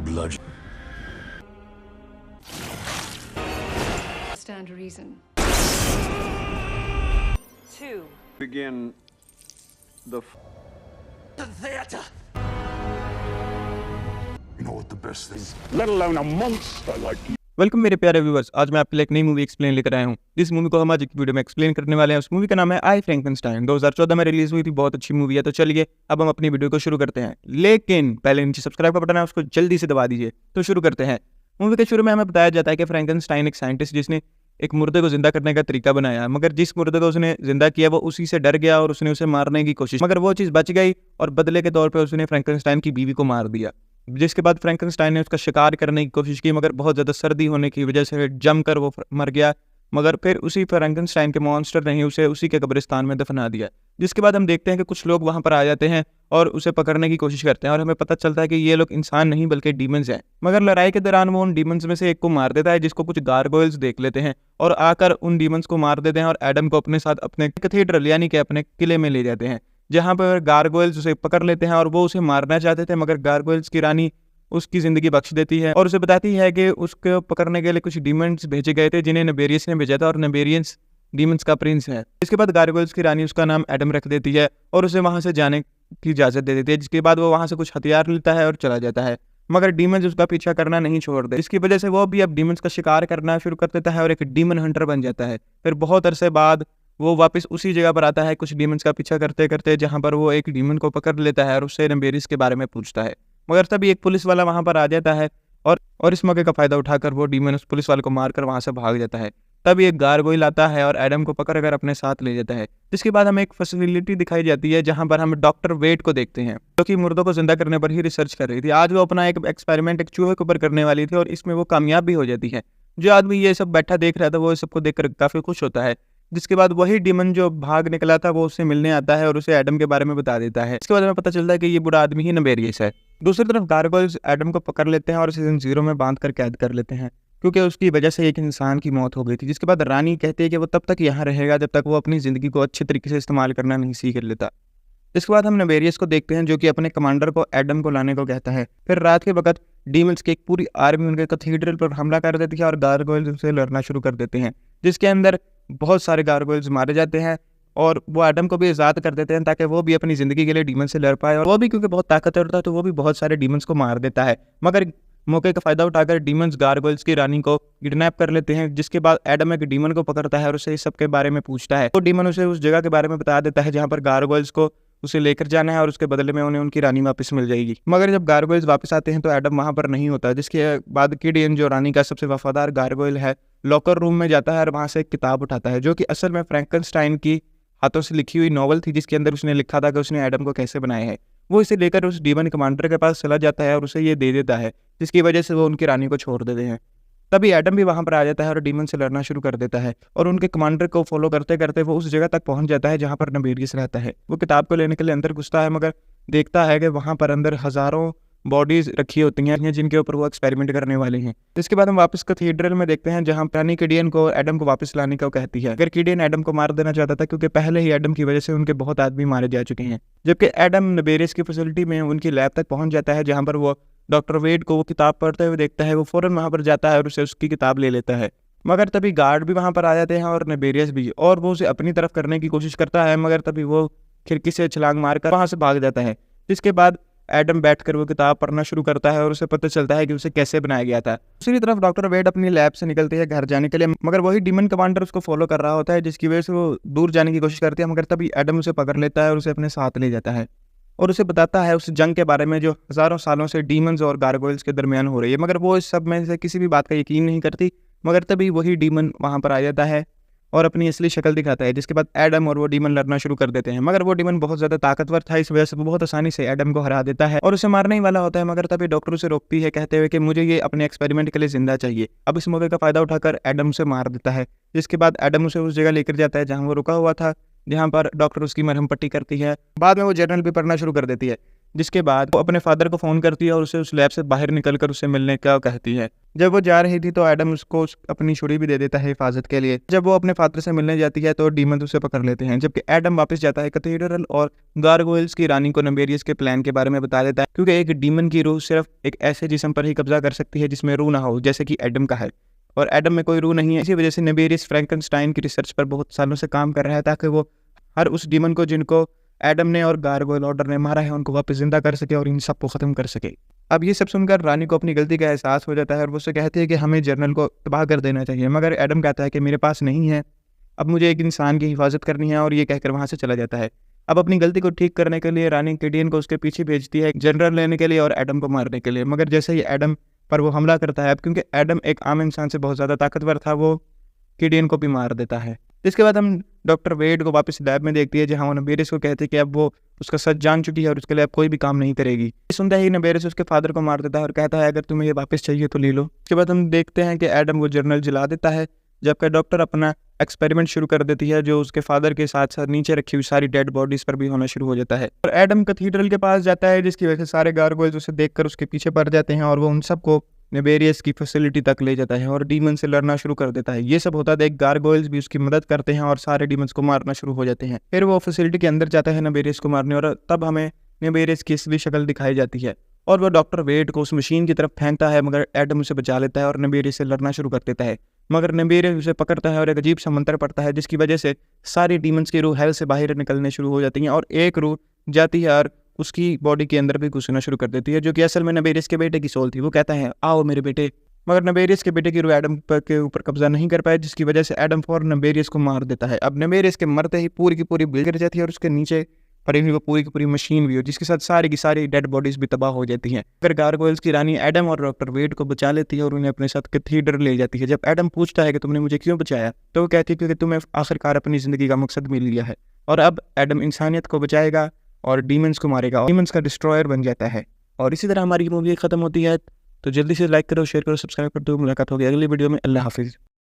blood. Stand to reason. 2. Begin the theater. You know what the best thing is? let alone a monster like you. Welcome मेरे प्यारे viewers. आज मैं आपके लिए एक नई मूवी एक्सप्लेन लेकर आया हूँ। जिस मूवी को हम आज एक वीडियो में एक्सप्लेन करने वाले हैं उस मूवी का नाम है आई फ्रैंकेनस्टाइन। 2014 में रिलीज हुई थी, बहुत अच्छी मूवी है। तो चलिए अब हम अपनी वीडियो को शुरू करते हैं, लेकिन पहले नीचे सब्सक्राइब का बटन है उसको जल्दी से दबा दीजिए। तो शुरू करते हैं। मूवी के शुरू में हमें बताया जाता है कि फ्रैंकेनस्टाइन एक साइंटिस्ट जिसने एक मुर्दे को जिंदा करने का तरीका बनाया, मगर जिस मुर्दे को उसने जिंदा किया वो उसी से डर गया और उसने उसे मारने की कोशिश, मगर वो चीज़ बच गई और बदले के तौर पर उसने फ्रैंकेनस्टाइन की बीवी को मार दिया। जिसके बाद फ्रैंकेनस्टाइन ने उसका शिकार करने की कोशिश की, मगर बहुत ज़्यादा सर्दी होने की वजह से जमकर वो मर गया। मगर फिर उसी फ्रैंकेनस्टाइन के मॉन्स्टर ने उसे उसी के कब्रिस्तान में दफना दिया। जिसके बाद हम देखते हैं कि कुछ लोग वहाँ पर आ जाते हैं और उसे पकड़ने की कोशिश करते हैं और हमें पता चलता है कि ये लोग इंसान नहीं बल्कि डीमंस हैं। मगर लड़ाई के दौरान वो उन डीमंस में से एक को मार देता है, जिसको कुछ गारगोयल्स देख लेते हैं और आकर उन डीमंस को मार देते हैं और एडम को अपने साथ अपने कैथेड्रल यानी कि अपने किले में ले जाते हैं, जहाँ पर गारगोयल्स उसे पकड़ लेते हैं और वो उसे मारना चाहते थे, मगर गारगोयल्स की रानी उसकी जिंदगी बख्श देती है और उसे बताती है कि उसको पकड़ने के लिए कुछ डीमंस भेजे गए थे जिन्हें नबेरियस ने भेजा था और नबेरियंस डीमंस का प्रिंस है। इसके बाद गारगोयल्स की रानी उसका नाम एडम रख देती है और उसे वहां से जाने की इजाजत दे देती है। जिसके बाद वो वहां से कुछ हथियार लेता है और चला जाता है, मगर डीमंस उसका पीछा करना नहीं छोड़ते। इसकी वजह से वो भी अब डीमंस का शिकार करना शुरू कर देता है और एक डीमन हंटर बन जाता है। फिर बहुत अरसे बाद वो वापस उसी जगह पर आता है कुछ डीमंस का पीछा करते करते, जहाँ पर वो एक डीमन को पकड़ लेता है और उससे नबेरियस के बारे में पूछता है। मगर तभी एक पुलिस वाला वहां पर आ जाता है और इस मौके का फायदा उठाकर वो डीमन उस पुलिस वाले को मारकर वहां से भाग जाता है। तभी एक गारगोयल आता है और एडम को पकड़कर अपने साथ ले जाता है। जिसके बाद हमें एक फैसिलिटी दिखाई जाती है जहां पर हम डॉक्टर वेट को देखते हैं, जो कि मुर्दों को जिंदा करने पर ही रिसर्च कर रही थी। आज वो अपना एक एक्सपेरिमेंट एक चूहे के ऊपर करने वाली थी और इसमें वो कामयाब भी हो जाती है। जो आदमी ये सब बैठा देख रहा था वो इस सबको देखकर काफी खुश होता है। जिसके बाद वही डीमन जो भाग निकला था वो उससे मिलने आता है और उसे एडम के बारे में बता देता है। इसके बाद हमें पता चलता है कि ये बुरा आदमी ही नबेरियस है। दूसरी तरफ गारगोयल्स एडम को पकड़ लेते हैं और उसे जंजीरों में बांध कर कैद कर लेते हैं, क्योंकि उसकी वजह से एक इंसान की मौत हो गई थी। जिसके बाद रानी कहती है कि वो तब तक यहाँ रहेगा जब तक वो अपनी ज़िंदगी को अच्छे तरीके से इस्तेमाल करना नहीं सीख लेता। इसके बाद हम नबेरियस को देखते हैं जो कि अपने कमांडर को एडम को लाने को कहता है। फिर रात के वक्त डीमंस की एक पूरी आर्मी उनके कैथेड्रल पर हमला कर देती है और गारगोयल्स उनसे लड़ना शुरू कर देते हैं, जिसके अंदर बहुत सारे गारगोयल्स मारे जाते हैं और वो एडम को भी आज़ाद कर देते हैं ताकि वो भी अपनी ज़िंदगी के लिए डीमन से लड़ पाए। और वो भी क्योंकि बहुत ताकतवर था तो वो भी बहुत सारे डीमंस को मार देता है, मगर मौके का फायदा उठाकर डीमंस गारगोयल्स की रानी को किडनैप कर लेते हैं। जिसके बाद एडम एक डीमन को पकड़ता है और उसे इस सब के बारे में पूछता है। तो डीमन उसे उस जगह के बारे में बता देता है जहाँ पर गारगोयल्स को उसे लेकर जाना है और उसके बदले में उन्हें उनकी रानी वापस मिल जाएगी। मगर जब गारगोयल्स वापस आते हैं तो एडम वहाँ पर नहीं होता। जिसके बाद किडियन जो रानी का सबसे वफादार गारगोयल है लॉकर रूम में जाता है और वहाँ से एक किताब उठाता है, जो कि असल में फ्रैंकेनस्टाइन की हाथों से लिखी हुई नॉवल थी, जिसके अंदर उसने लिखा था कि उसने एडम को कैसे बनाया है। वो इसे लेकर उस डीमन कमांडर के पास चला जाता है और उसे ये दे देता है, जिसकी वजह से वो उनकी रानी को छोड़ देते हैं। तभी एडम भी वहाँ पर आ जाता है और डीमन से लड़ना शुरू कर देता है और उनके कमांडर को फॉलो करते करते वो उस जगह तक पहुँच जाता है जहाँ पर नबेरियस रहता है। वो किताब को लेने के लिए अंदर घुसता है, मगर देखता है कि वहाँ पर अंदर हज़ारों बॉडीज रखी होती हैं जिनके ऊपर वो एक्सपेरिमेंट करने वाले हैं। इसके बाद हम वापस कैथेड्रल में देखते हैं जहाँ रानी किडियन को एडम को वापस लाने को कहती है। अगर किडियन एडम को मार देना चाहता था क्योंकि पहले ही एडम की वजह से उनके बहुत आदमी मारे जा चुके हैं, जबकि एडम नबेरियस की फैसिलिटी में उनकी लैब तक पहुंच जाता है जहाँ पर वो डॉक्टर वेड को वो किताब पढ़ते हुए देखता है। वो फौरन वहाँ पर जाता है और उसे उसकी किताब ले लेता है, मगर तभी गार्ड भी वहाँ पर आ जाते हैं और नबेरियस भी, और वो उसे अपनी तरफ करने की कोशिश करता है, मगर तभी वो खिड़की से छलांग मारकर वहाँ से भाग जाता है। जिसके बाद एडम बैठकर वो किताब पढ़ना शुरू करता है और उसे पता चलता है कि उसे कैसे बनाया गया था। दूसरी तरफ डॉक्टर वेड अपनी लैब से निकलती है घर जाने के लिए, मगर वही डीमन कमांडर उसको फॉलो कर रहा होता है, जिसकी वजह से वो दूर जाने की कोशिश करती है। मगर तभी एडम उसे पकड़ लेता है और उसे अपने साथ ले जाता है और उसे बताता है उस जंग के बारे में जो हज़ारों सालों से डीमंस और गारगोयल्स के दरमियान हो रही है। मगर वो इस सब में से किसी भी बात का यकीन नहीं करती। मगर तभी वही डीमन वहाँ पर आ जाता है और अपनी असली शक्ल दिखाता है। जिसके बाद एडम और वो डीमन लड़ना शुरू कर देते हैं, मगर वो डीमन बहुत ज़्यादा ताकतवर था, इस वजह से वो बहुत आसानी से एडम को हरा देता है और उसे मारने ही वाला होता है। मगर तभी डॉक्टर उसे रोकती है कहते हुए कि मुझे ये अपने एक्सपेरिमेंट के लिए जिंदा चाहिए। अब इस मौके का फायदा उठाकर एडम उसे मार देता है। जिसके बाद एडम उसे उस जगह लेकर जाता है जहाँ वो रुका हुआ था, जहाँ पर डॉक्टर उसकी मरहम पट्टी करती है। बाद में वो जर्नल भी पढ़ना शुरू कर देती है, जिसके बाद वो अपने फादर को फ़ोन करती है और उसे उस लैब से बाहर निकलकर उससे मिलने का कहती है। जब वो जा रही थी तो एडम उसको अपनी छुरी भी दे देता है हिफाजत के लिए। जब वो अपने फादर से मिलने जाती है तो डीमन उसे पकड़ लेते हैं, जबकि एडम वापस जाता है कैथेड्रल और गारगोयल्स की रानी को नेबेरियस के प्लान के बारे में बता देता है, क्योंकि एक डीमन की रूह सिर्फ एक ऐसे जिस्म पर ही कब्जा कर सकती है जिसमें रूह ना हो, जैसे कि एडम का है, और एडम में कोई रूह नहीं है। इसी वजह से नेबेरियस फ्रैंकनस्टाइन की रिसर्च पर बहुत सालों से काम कर रहा है ताकि वो हर उस डीमन को जिनको एडम ने और गारगोयल ऑर्डर ने मारा है उनको वापस जिंदा कर सके और इन सब को ख़त्म कर सके। अब ये सब सुनकर रानी को अपनी गलती का एहसास हो जाता है और वो उससे कहती है कि हमें जर्नल को तबाह कर देना चाहिए, मगर एडम कहता है कि मेरे पास नहीं है, अब मुझे एक इंसान की हिफाजत करनी है, और ये कहकर वहाँ से चला जाता है। अब अपनी गलती को ठीक करने के लिए रानी किडियन को उसके पीछे भेजती है जनरल लेने के लिए और एडम को मारने के लिए, मगर जैसे ही एडम पर वो हमला करता है, अब क्योंकि एडम एक आम इंसान से बहुत ज़्यादा ताकतवर था, वो किडियन को भी मार देता है। इसके बाद हम डॉक्टर वेड को वापस लैब में देखती है जहाँ वो नेबेरिस को कहते हैं कि अब वो उसका सच जान चुकी है और उसके लिए अब कोई भी काम नहीं करेगी। सुनते ही नेबेरिस उसके फादर को मार देता है और कहता है अगर तुम्हें ये वापस चाहिए तो ले लो। उसके बाद हम देखते हैं कि एडम वो जर्नल जला देता है, जबकि डॉक्टर अपना एक्सपेरिमेंट शुरू कर देती है जो उसके फादर के साथ साथ नीचे रखी हुई सारी डेड बॉडीज पर भी होना शुरू हो जाता है। और एडम कैथेड्रल के पास जाता है, जिसकी वजह से सारे गारगोयल्स उसे देखकर उसके पीछे पड़ जाते हैं और वो उन सबको नेबेरियस की फैसिलिटी तक ले जाता है और डीमन से लड़ना शुरू कर देता है। ये सब होता देख गारगोयल्स भी उसकी मदद करते हैं और सारे डीमंस को मारना शुरू हो जाते हैं। फिर वो फैसिलिटी के अंदर जाता है नेबेरियस को मारने, और तब हमें नेबेरियस की असली शक्ल दिखाई जाती है और वो डॉक्टर वेड को उस मशीन की तरफ फेंकता है, मगर एडम उसे बचा लेता है और नेबेरियस से लड़ना शुरू कर देता है। मगर नेबेरियस उसे पकड़ता है और एक अजीब सा मंत्र पड़ता है, जिसकी वजह से सारी डीमंस की रूह हेल से बाहर निकलने शुरू हो जाती हैं और एक रूह जाती है और उसकी बॉडी के अंदर भी घुसना शुरू कर देती है, जो कि असल में नेबेरियस के बेटे की सोल थी। वो कहता है आओ मेरे बेटे, मगर नेबेरियस के बेटे की रूह एडम के ऊपर कब्जा नहीं कर पाए, जिसकी वजह से एडम फौरन नेबेरियस को मार देता है। अब नेबेरियस के मरते ही पूरी की पूरी बिल्डिंग गिर जाती है और उसके नीचे पड़ी हुई वो पूरी की पूरी मशीन भी हो, जिसके साथ सारी की सारी डेड बॉडीज भी तबाह हो जाती हैं। फिर गारगोयल्स की रानी एडम और डॉक्टर वेड को बचा लेती है और उन्हें अपने साथ कैथेड्रल ले जाती है। जब एडम पूछता है कि तुमने मुझे क्यों बचाया, तो वो कहती है क्योंकि तुम्हें आखिरकार अपनी ज़िंदगी का मकसद मिल गया है और अब एडम इंसानियत को बचाएगा और डीमंस को मारेगा और डीमंस का डिस्ट्रॉयर बन जाता है। और इसी तरह हमारी मूवी ख़त्म होती है। तो जल्दी से लाइक करो, शेयर करो, सब्सक्राइब कर दो। मुलाकात होगी अगली वीडियो में। अल्लाह हाफिज़।